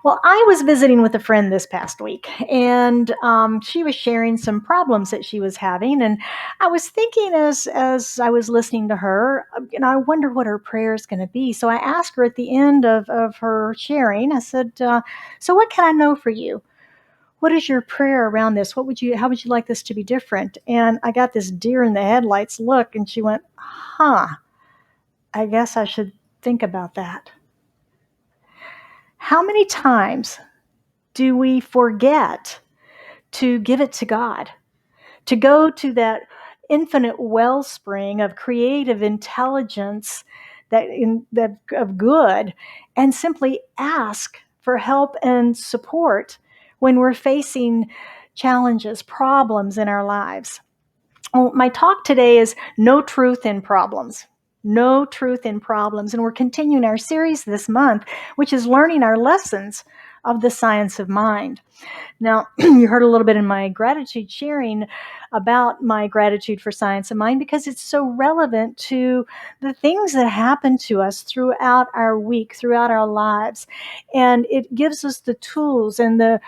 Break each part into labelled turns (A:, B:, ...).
A: Well, I was visiting with a friend this past week, and she was sharing some problems that she was having. And I was thinking as I was listening to her, I wonder what her prayer is going to be. So I asked her at the end of her sharing, I said, so what can I know for you? What is your prayer around this? How would you like this to be different? And I got this deer in the headlights look, and she went, I guess I should think about that. How many times do we forget to give it to God, to go to that infinite wellspring of creative intelligence that of good, and simply ask for help and support when we're facing challenges, problems in our lives? Well, my talk today is No Truth in Problems. No Truth in Problems. And we're continuing our series this month, which is learning our lessons of the science of mind. Now, you heard a little bit in my gratitude sharing about my gratitude for science of mind because it's so relevant to the things that happen to us throughout our week, throughout our lives. And it gives us the tools and the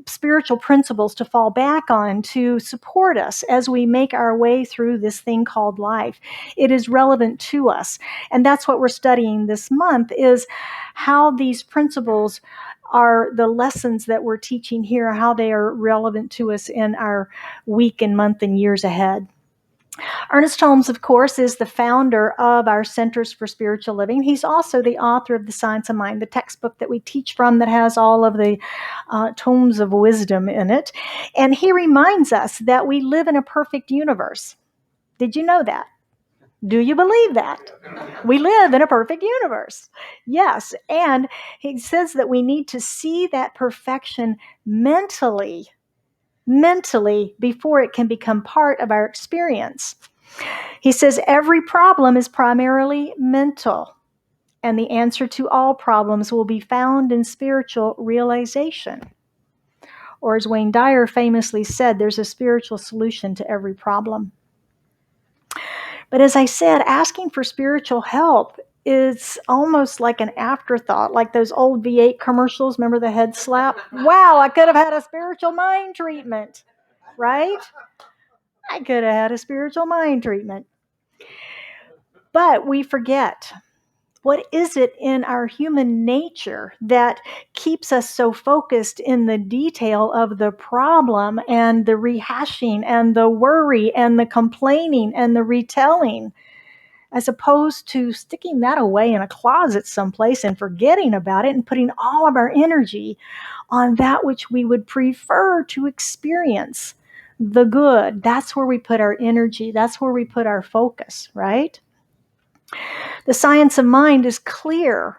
A: spiritual principles to fall back on to support us as we make our way through this thing called life. It is relevant to us. And that's what we're studying this month, is how these principles are the lessons that we're teaching here, how they are relevant to us in our week and month and years ahead. Ernest Holmes, of course, is the founder of our Centers for Spiritual Living. He's also the author of The Science of Mind, the textbook that we teach from that has all of the tomes of wisdom in it. And he reminds us that we live in a perfect universe. Did you know that? Do you believe that? We live in a perfect universe. Yes. And he says that we need to see that perfection mentally before it can become part of our experience. He says every problem is primarily mental, and the answer to all problems will be found in spiritual realization. Or as Wayne Dyer famously said, there's a spiritual solution to every problem. But as I said, asking for spiritual help is almost like an afterthought, like those old V8 commercials. Remember the head slap? Wow, I could have had a spiritual mind treatment, right? I could have had a spiritual mind treatment. But we forget. What is it in our human nature that keeps us so focused in the detail of the problem and the rehashing and the worry and the complaining and the retelling, as opposed to sticking that away in a closet someplace and forgetting about it and putting all of our energy on that which we would prefer to experience, the good? That's where we put our energy. That's where we put our focus, right? The science of mind is clear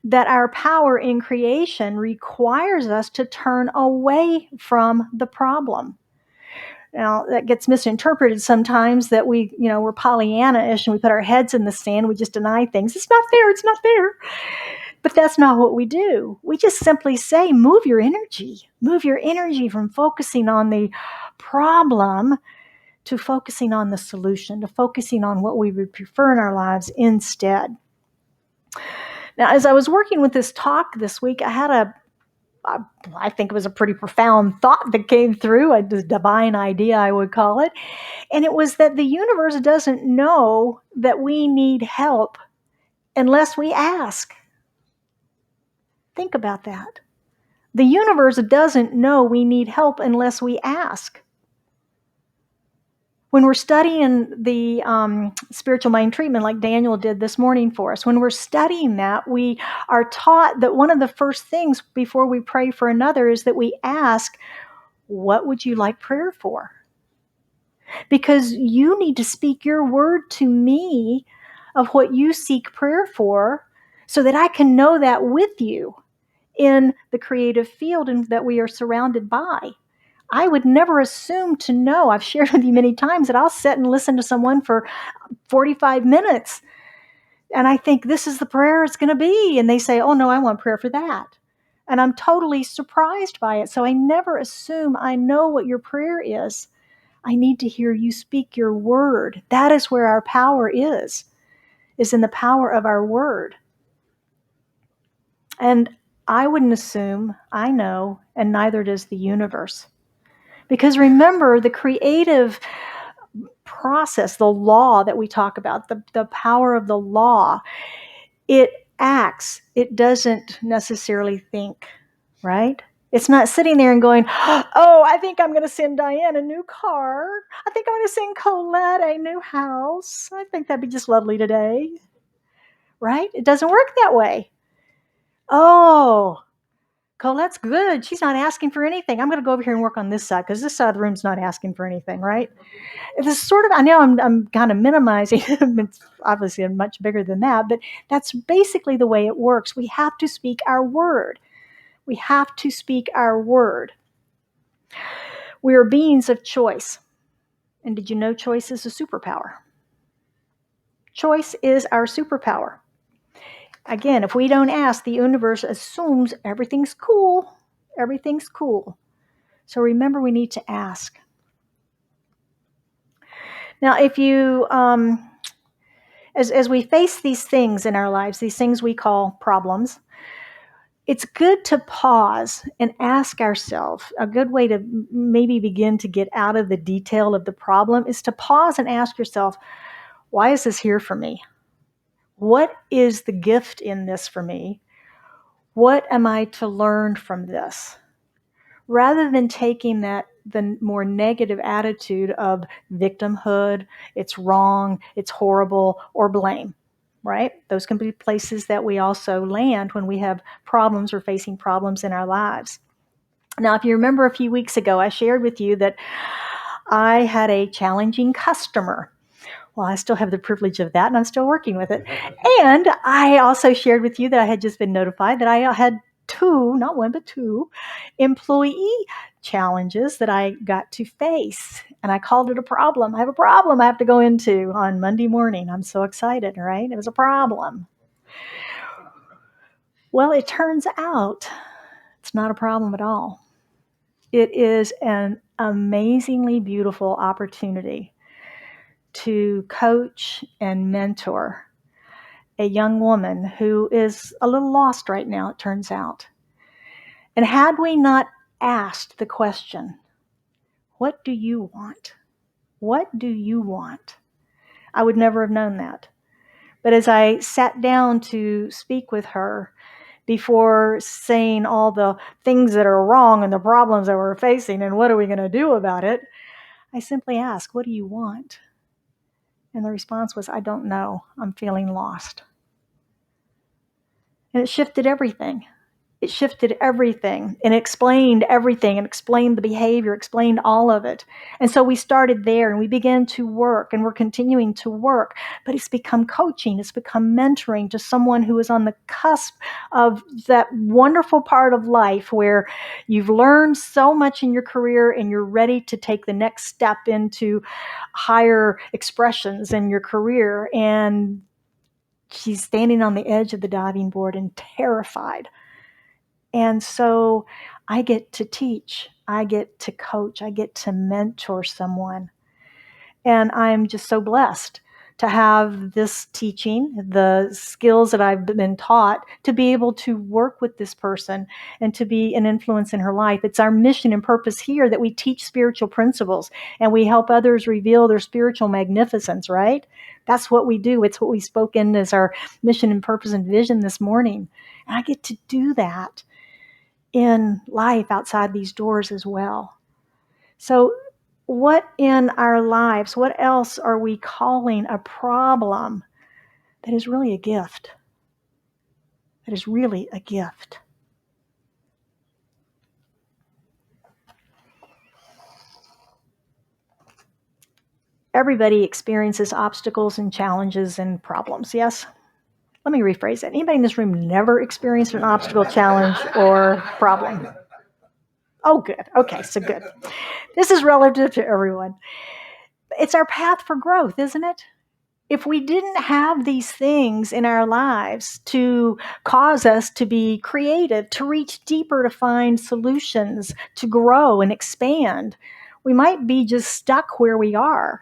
A: that our power in creation requires us to turn away from the problem. Now, that gets misinterpreted sometimes, that we're Pollyanna-ish and we put our heads in the sand, we just deny things. It's not there, it's not there. But that's not what we do. We just simply say, move your energy from focusing on the problem to focusing on the solution, to focusing on what we would prefer in our lives instead. Now, as I was working with this talk this week, I had I think it was a pretty profound thought that came through, a divine idea, I would call it. And it was that the universe doesn't know that we need help unless we ask. Think about that. The universe doesn't know we need help unless we ask. When we're studying the spiritual mind treatment, like Daniel did this morning for us, when we're studying that, we are taught that one of the first things before we pray for another is that we ask, what would you like prayer for? Because you need to speak your word to me of what you seek prayer for, so that I can know that with you in the creative field and that we are surrounded by. I would never assume to know. I've shared with you many times that I'll sit and listen to someone for 45 minutes. And I think this is the prayer it's going to be. And they say, oh no, I want prayer for that. And I'm totally surprised by it. So I never assume I know what your prayer is. I need to hear you speak your word. That is where our power is in the power of our word. And I wouldn't assume I know, and neither does the universe. Because remember, the creative process, the law that we talk about, the power of the law, it acts, it doesn't necessarily think, right? It's not sitting there and going, oh, I think I'm going to send Diane a new car. I think I'm going to send Colette a new house. I think that'd be just lovely today, right? It doesn't work that way. Oh, Colette's good. She's not asking for anything. I'm going to go over here and work on this side because this side of the room's not asking for anything, right? This sort of, I know I'm kind of minimizing. It's obviously much bigger than that, but that's basically the way it works. We have to speak our word. We have to speak our word. We are beings of choice. And did you know choice is a superpower? Choice is our superpower. Again, if we don't ask, the universe assumes everything's cool. Everything's cool. So remember, we need to ask. Now, if you, as we face these things in our lives, these things we call problems, it's good to pause and ask ourselves. A good way to maybe begin to get out of the detail of the problem is to pause and ask yourself, why is this here for me? What is the gift in this for me? What am I to learn from this? Rather than taking the more negative attitude of victimhood, it's wrong, it's horrible, or blame, right? Those can be places that we also land when we have problems or facing problems in our lives. Now, if you remember a few weeks ago, I shared with you that I had a challenging customer. Well, I still have the privilege of that, and I'm still working with it. And I also shared with you that I had just been notified that I had two, not one, but two employee challenges that I got to face. And I called it a problem. I have a problem I have to go into on Monday morning. I'm so excited, right? It was a problem. Well, it turns out it's not a problem at all. It is an amazingly beautiful opportunity to coach and mentor a young woman who is a little lost right now, it turns out. And had we not asked the question, what do you want? What do you want? I would never have known that. But as I sat down to speak with her, before saying all the things that are wrong and the problems that we're facing and what are we going to do about it, I simply asked, what do you want? And the response was, I don't know. I'm feeling lost. And it shifted everything. It shifted everything and explained everything and explained the behavior, explained all of it. And so we started there and we began to work and we're continuing to work. But it's become coaching. It's become mentoring to someone who is on the cusp of that wonderful part of life where you've learned so much in your career and you're ready to take the next step into higher expressions in your career. And she's standing on the edge of the diving board and terrified. And so I get to teach, I get to coach, I get to mentor someone. And I'm just so blessed to have this teaching, the skills that I've been taught, to be able to work with this person and to be an influence in her life. It's our mission and purpose here that we teach spiritual principles and we help others reveal their spiritual magnificence, right? That's what we do. It's what we spoke in as our mission and purpose and vision this morning. And I get to do that in life outside these doors as well. So what in our lives, what else are we calling a problem that is really a gift? That is really a gift. Everybody experiences obstacles and challenges and problems, yes? Let me rephrase that. Anybody in this room never experienced an obstacle, challenge, or problem? Oh, good. Okay, so good. This is relative to everyone. It's our path for growth, isn't it? If we didn't have these things in our lives to cause us to be creative, to reach deeper, to find solutions, to grow and expand, we might be just stuck where we are.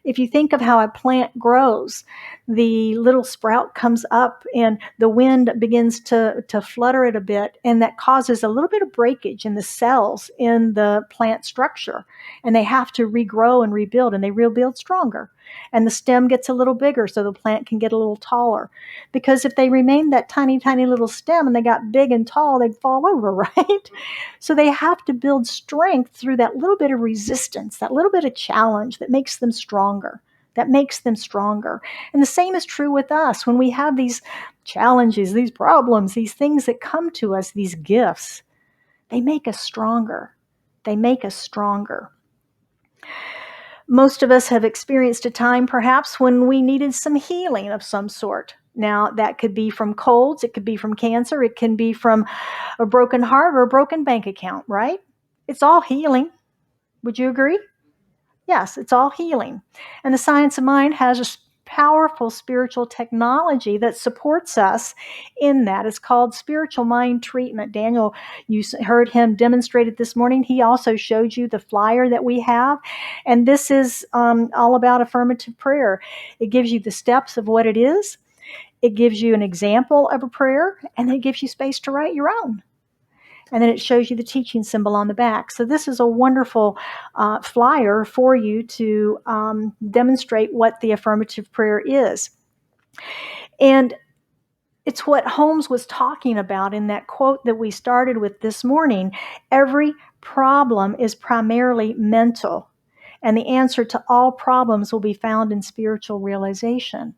A: If you think of how a plant grows, the little sprout comes up and the wind begins to flutter it a bit, and that causes a little bit of breakage in the cells in the plant structure, and they have to regrow and rebuild, and they rebuild stronger. And the stem gets a little bigger so the plant can get a little taller. Because if they remained that tiny, tiny little stem and they got big and tall, they'd fall over, right? So they have to build strength through that little bit of resistance, that little bit of challenge that makes them stronger. That makes them stronger. And the same is true with us. When we have these challenges, these problems, these things that come to us, these gifts, they make us stronger. They make us stronger. Most of us have experienced a time perhaps when we needed some healing of some sort. Now, that could be from colds, it could be from cancer, it can be from a broken heart or a broken bank account, right? It's all healing. Would you agree? Yes, it's all healing. And the science of mind has a powerful spiritual technology that supports us in that. It's called spiritual mind treatment. Daniel, you heard him demonstrate it this morning. He also showed you the flyer that we have. And this is all about affirmative prayer. It gives you the steps of what it is. It gives you an example of a prayer, and then it gives you space to write your own. And then it shows you the teaching symbol on the back. So this is a wonderful flyer for you to demonstrate what the affirmative prayer is. And it's what Holmes was talking about in that quote that we started with this morning. Every problem is primarily mental, and the answer to all problems will be found in spiritual realization.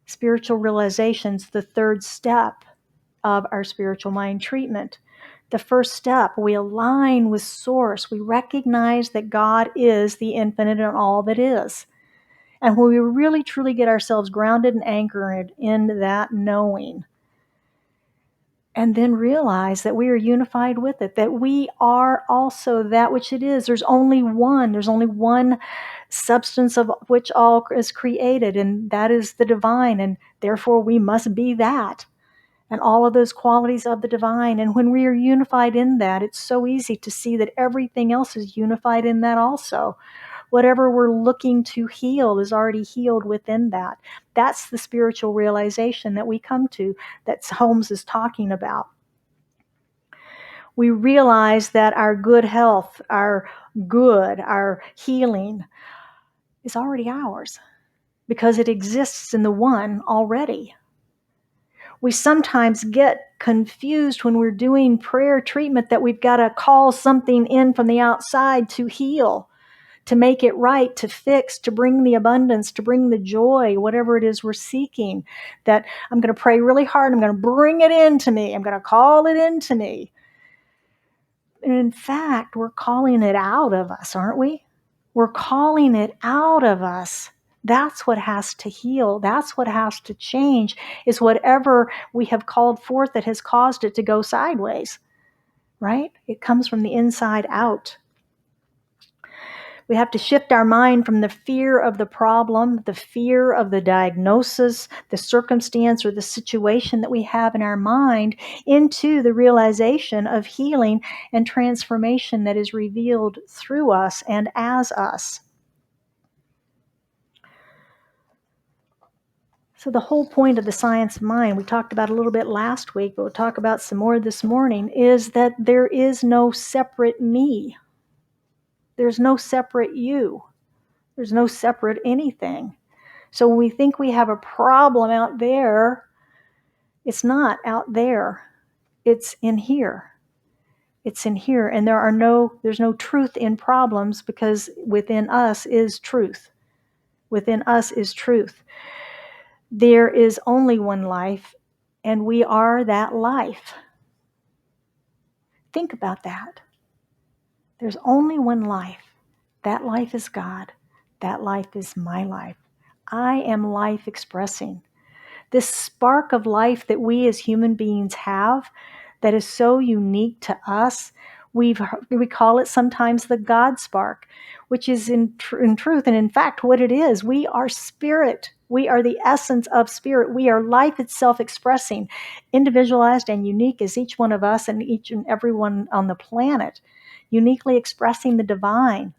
A: Spiritual realization is the third step of our spiritual mind treatment. The first step, we align with Source. We recognize that God is the infinite and all that is. And when we really truly get ourselves grounded and anchored in that knowing, and then realize that we are unified with it, that we are also that which it is. There's only one substance of which all is created, and that is the divine, and therefore we must be that. And all of those qualities of the divine. And when we are unified in that, it's so easy to see that everything else is unified in that also. Whatever we're looking to heal is already healed within that. That's the spiritual realization that we come to, that Holmes is talking about. We realize that our good health, our healing is already ours because it exists in the one already. We sometimes get confused when we're doing prayer treatment that we've got to call something in from the outside to heal, to make it right, to fix, to bring the abundance, to bring the joy, whatever it is we're seeking. That I'm going to pray really hard. I'm going to bring it into me. I'm going to call it into me. And in fact, we're calling it out of us, aren't we? We're calling it out of us. That's what has to heal. That's what has to change, is whatever we have called forth that has caused it to go sideways, right? It comes from the inside out. We have to shift our mind from the fear of the problem, the fear of the diagnosis, the circumstance, or the situation that we have in our mind, into the realization of healing and transformation that is revealed through us and as us. So the whole point of the science of mind, we talked about a little bit last week, but we'll talk about some more this morning, is that there is no separate me. There's no separate you. There's no separate anything. So when we think we have a problem out there, it's not out there. It's in here. It's in here. And there's no truth in problems, because within us is truth. Within us is truth. There is only one life, and we are that life. Think about that. There's only one life. That life is God. That life is my life. I am life expressing. This spark of life that we as human beings have, that is so unique to us, we call it sometimes the God spark, which is in truth and in fact what it is. We are spirit. We are the essence of spirit. We are life itself expressing, individualized and unique as each one of us and each and every one on the planet, uniquely expressing the divine.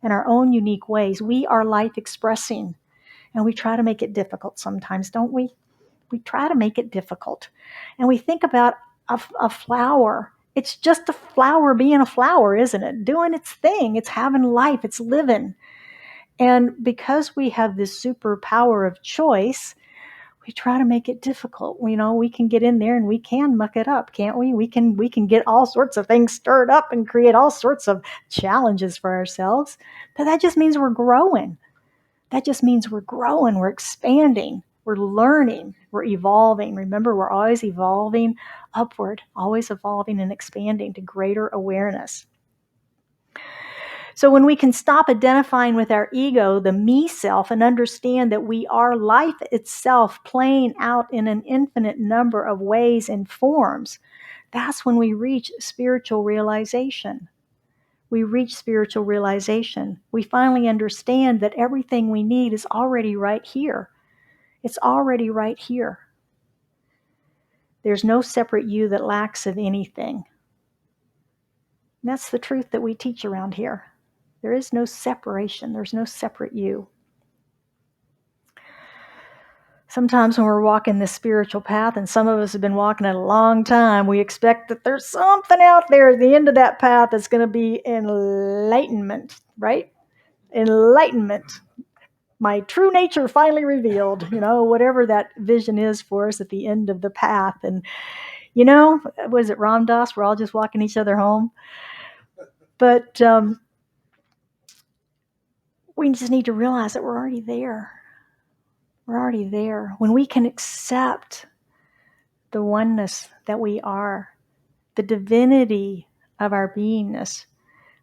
A: in our own unique ways. We are life expressing, and we try to make it difficult sometimes, don't we? We try to make it difficult. And we think about a flower. It's just a flower being a flower, isn't it? Doing its thing. It's having life. It's living. And because we have this superpower of choice, we try to make it difficult. We can get in there and we can muck it up, can't we? We can get all sorts of things stirred up and create all sorts of challenges for ourselves. But that just means we're growing. That just means we're growing, we're expanding, we're learning, we're evolving. Remember, we're always evolving upward, always evolving and expanding to greater awareness. So when we can stop identifying with our ego, the me self, and understand that we are life itself playing out in an infinite number of ways and forms, that's when we reach spiritual realization. We reach spiritual realization. We finally understand that everything we need is already right here. It's already right here. There's no separate you that lacks of anything. And that's the truth that we teach around here. There is no separation. There's no separate you. Sometimes when we're walking this spiritual path, and some of us have been walking it a long time, we expect that there's something out there at the end of that path that's going to be enlightenment, right? Enlightenment. My true nature finally revealed, whatever that vision is for us at the end of the path. And, was it Ram Dass? We're all just walking each other home. But we just need to realize that we're already there. We're already there. When we can accept the oneness that we are, the divinity of our beingness,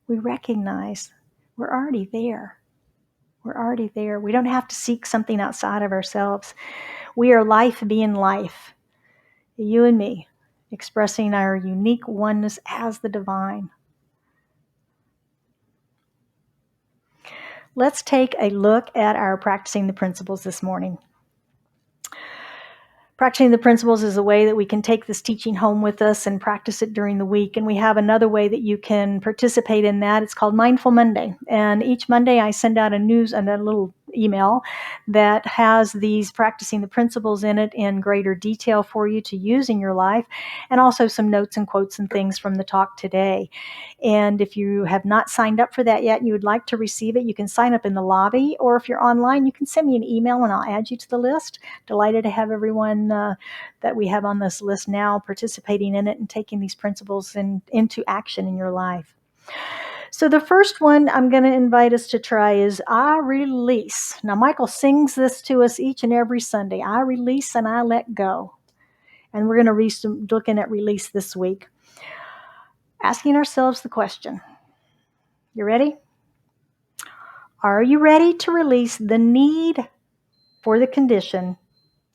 A: we recognize we're already there. We're already there. We don't have to seek something outside of ourselves. We are life being life. You and me, expressing our unique oneness as the divine. Let's take a look at our practicing the principles this morning. Practicing the principles is a way that we can take this teaching home with us and practice it during the week. And we have another way that you can participate in that. It's called Mindful Monday. And each Monday I send out a little email that has these practicing the principles in it in greater detail for you to use in your life, and also some notes and quotes and things from the talk today. And if you have not signed up for that yet and you would like to receive it, you can sign up in the lobby, or if you're online, you can send me an email and I'll add you to the list. Delighted to have everyone that we have on this list now participating in it and taking these principles into action in your life. So the first one I'm going to invite us to try is I release. Now, Michael sings this to us each and every Sunday. I release and I let go. And we're going to looking at release this week. Asking ourselves the question. You ready? Are you ready to release the need for the condition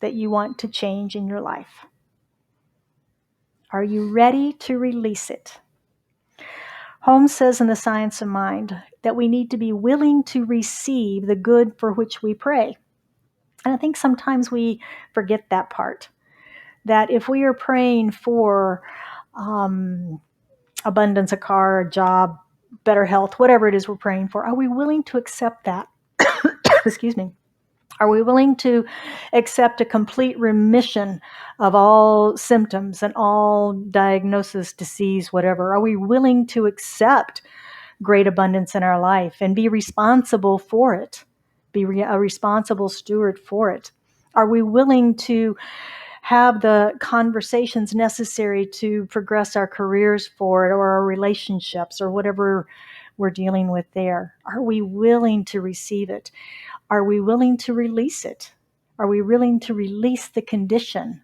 A: that you want to change in your life? Are you ready to release it? Holmes says in The Science of Mind that we need to be willing to receive the good for which we pray. And I think sometimes we forget that part. That if we are praying for abundance, a car, a job, better health, whatever it is we're praying for, are we willing to accept that? Excuse me. Are we willing to accept a complete remission of all symptoms and all diagnosis, disease, whatever? Are we willing to accept great abundance in our life and be responsible for it? Be a responsible steward for it? Are we willing to have the conversations necessary to progress our careers forward, or our relationships, or whatever we're dealing with there? Are we willing to receive it? Are we willing to release it? Are we willing to release the condition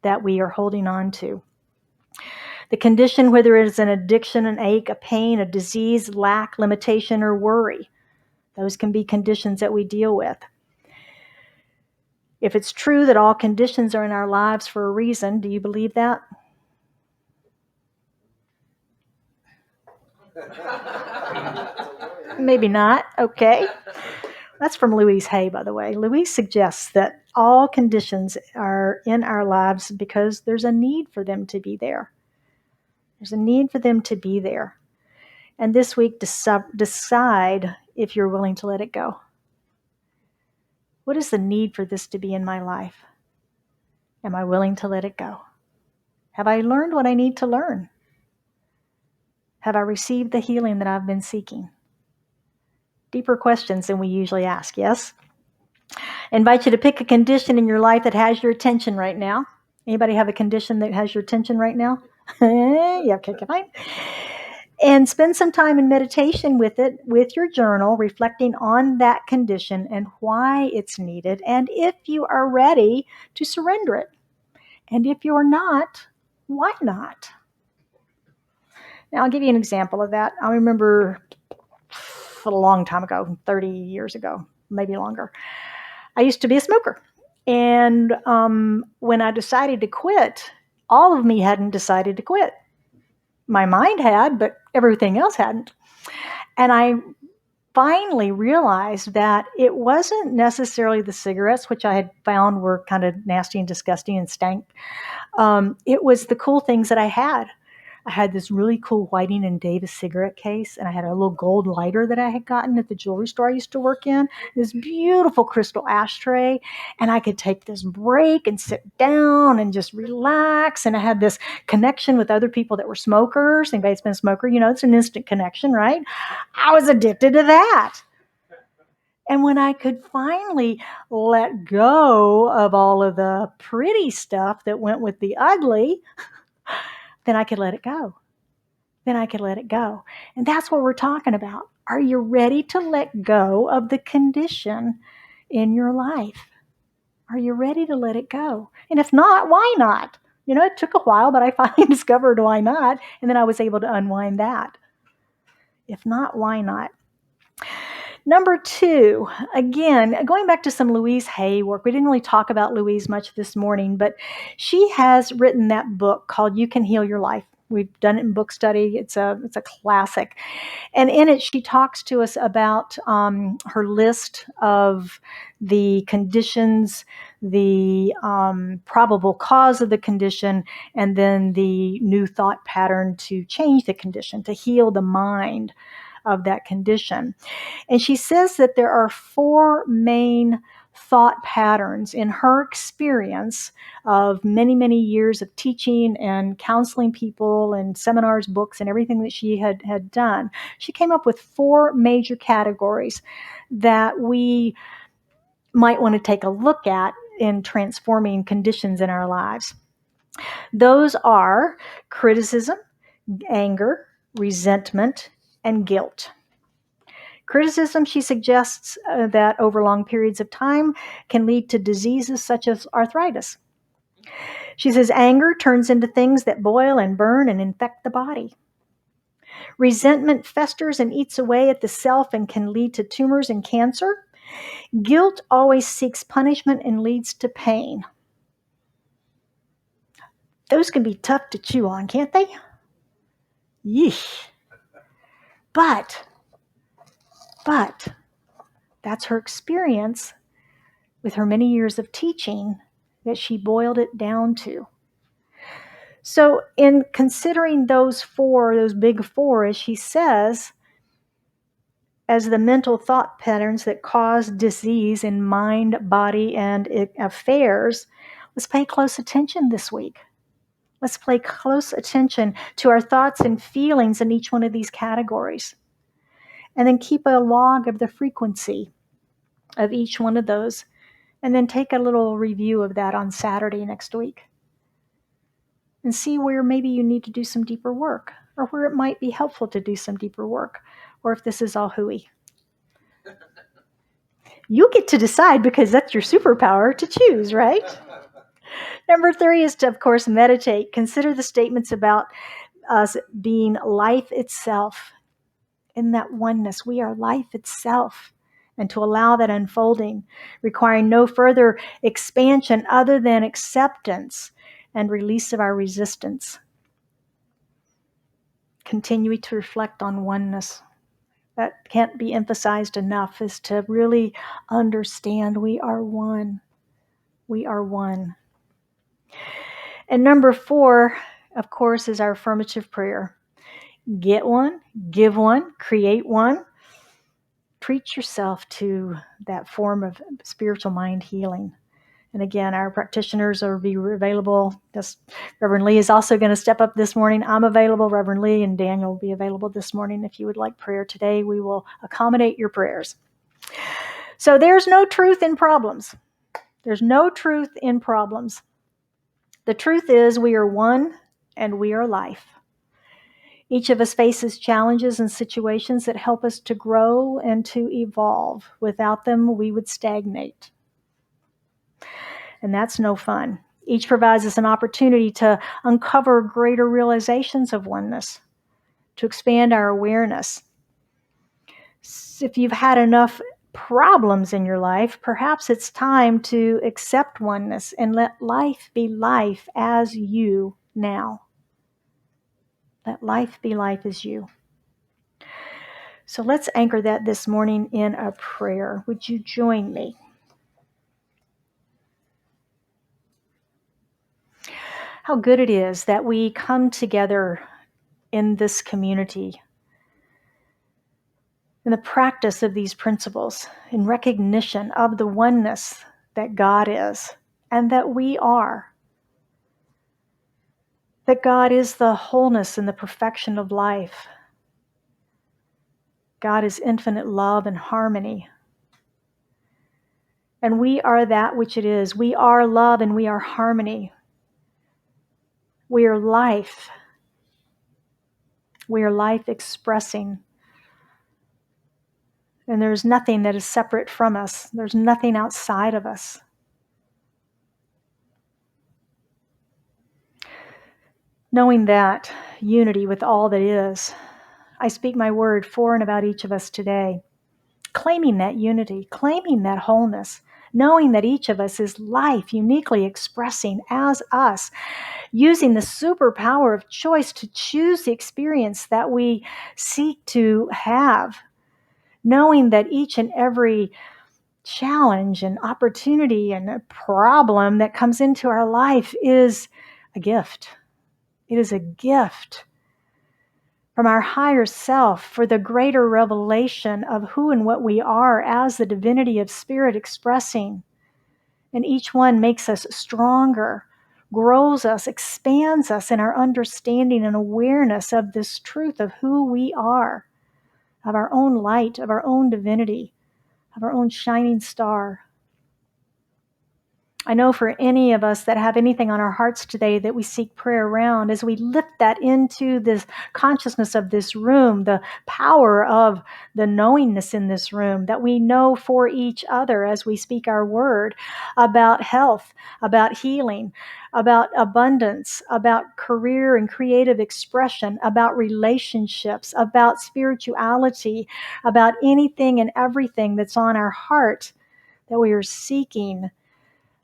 A: that we are holding on to? The condition, whether it is an addiction, an ache, a pain, a disease, lack, limitation, or worry. Those can be conditions that we deal with. If it's true that all conditions are in our lives for a reason, do you believe that? Maybe not. Okay. That's from Louise Hay, by the way. Louise suggests that all conditions are in our lives because there's a need for them to be there. There's a need for them to be there. And this week, decide if you're willing to let it go. What is the need for this to be in my life? Am I willing to let it go? Have I learned what I need to learn? Have I received the healing that I've been seeking? Deeper questions than we usually ask, yes? I invite you to pick a condition in your life that has your attention right now. Anybody have a condition that has your attention right now? Yeah, okay, fine. And spend some time in meditation with it, with your journal, reflecting on that condition and why it's needed, and if you are ready to surrender it. And if you're not, why not? Now, I'll give you an example of that. I remember a long time ago, 30 years ago, maybe longer, I used to be a smoker. And when I decided to quit, all of me hadn't decided to quit. My mind had, but everything else hadn't. And I finally realized that it wasn't necessarily the cigarettes, which I had found were kind of nasty and disgusting and stank. It was the cool things that I had. I had this really cool Whiting and Davis cigarette case, and I had a little gold lighter that I had gotten at the jewelry store I used to work in, this beautiful crystal ashtray, and I could take this break and sit down and just relax, and I had this connection with other people that were smokers. Anybody that's been a smoker, it's an instant connection, right? I was addicted to that. And when I could finally let go of all of the pretty stuff that went with the ugly, then I could let it go. And that's what we're talking about. Are you ready to let go of the condition in your life? Are you ready to let it go? And if not, why not? It took a while, but I finally discovered why not. And then I was able to unwind that. If not, why not? Number 2, again, going back to some Louise Hay work. We didn't really talk about Louise much this morning, but she has written that book called You Can Heal Your Life. We've done it in book study. It's a classic. And in it, she talks to us about her list of the conditions, the probable cause of the condition, and then the new thought pattern to change the condition, to heal the mind of that condition. And she says that there are 4 main thought patterns in her experience of many, many years of teaching and counseling people and seminars, books, and everything that she had done. She came up with 4 major categories that we might want to take a look at in transforming conditions in our lives. Those are criticism, anger, resentment, and guilt. Criticism, she suggests that over long periods of time can lead to diseases such as arthritis. She says anger turns into things that boil and burn and infect the body. Resentment festers and eats away at the self and can lead to tumors and cancer. Guilt always seeks punishment and leads to pain. Those can be tough to chew on, can't they? Yeesh. But that's her experience with her many years of teaching that she boiled it down to. So in considering those big 4, as she says, as the mental thought patterns that cause disease in mind, body, and affairs, let's pay close attention this week. Let's pay close attention to our thoughts and feelings in each one of these categories. And then keep a log of the frequency of each one of those. And then take a little review of that on Saturday next week. And see where maybe you need to do some deeper work, or where it might be helpful to do some deeper work, or if this is all hooey. You get to decide, because that's your superpower to choose, right? Number 3 is to, of course, meditate. Consider the statements about us being life itself. In that oneness, we are life itself. And to allow that unfolding, requiring no further expansion other than acceptance and release of our resistance. Continue to reflect on oneness. That can't be emphasized enough, is to really understand we are one. We are one. And number 4, of course, is our affirmative prayer. get one, give one, create one. Treat yourself to that form of spiritual mind healing. And again, our practitioners will be available. Reverend Lee is also going to step up this morning. I'm available. Reverend Lee and Daniel will be available this morning. If you would like prayer today, we will accommodate your prayers. So there's no truth in problems. There's no truth in problems. The truth is we are one and we are life. Each of us faces challenges and situations that help us to grow and to evolve. Without them, we would stagnate. And that's no fun. Each provides us an opportunity to uncover greater realizations of oneness, to expand our awareness. If you've had enough problems in your life, perhaps it's time to accept oneness and let life be life as you now. Let life be life as you. So let's anchor that this morning in a prayer. Would you join me? How good it is that we come together in this community, in the practice of these principles, in recognition of the oneness that God is and that we are. That God is the wholeness and the perfection of life. God is infinite love and harmony. And we are that which it is. We are love and we are harmony. We are life. We are life expressing. And there's nothing that is separate from us. There's nothing outside of us. Knowing that unity with all that is, I speak my word for and about each of us today. Claiming that unity, claiming that wholeness, knowing that each of us is life uniquely expressing as us, using the superpower of choice to choose the experience that we seek to have, knowing that each and every challenge and opportunity and a problem that comes into our life is a gift. It is a gift from our higher self for the greater revelation of who and what we are as the divinity of spirit expressing. And each one makes us stronger, grows us, expands us in our understanding and awareness of this truth of who we are, of our own light, of our own divinity, of our own shining star. I know for any of us that have anything on our hearts today that we seek prayer around, as we lift that into this consciousness of this room, the power of the knowingness in this room, that we know for each other as we speak our word about health, about healing, about abundance, about career and creative expression, about relationships, about spirituality, about anything and everything that's on our heart that we are seeking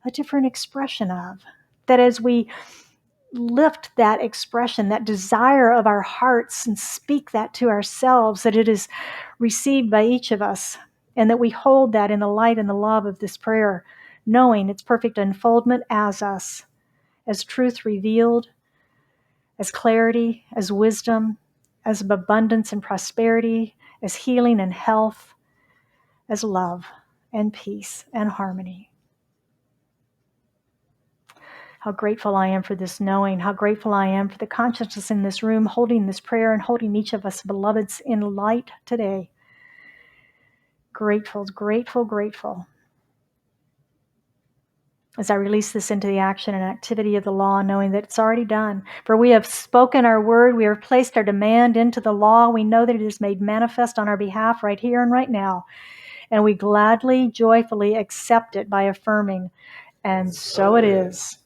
A: a different expression of. That as we lift that expression, that desire of our hearts and speak that to ourselves, that it is received by each of us, and that we hold that in the light and the love of this prayer, knowing its perfect unfoldment as us, as truth revealed, as clarity, as wisdom, as abundance and prosperity, as healing and health, as love and peace and harmony. How grateful I am for this knowing, how grateful I am for the consciousness in this room, holding this prayer and holding each of us beloveds in light today. Grateful, grateful, grateful. As I release this into the action and activity of the law, knowing that it's already done. For we have spoken our word, we have placed our demand into the law. We know that it is made manifest on our behalf right here and right now. And we gladly, joyfully accept it by affirming, and so it is.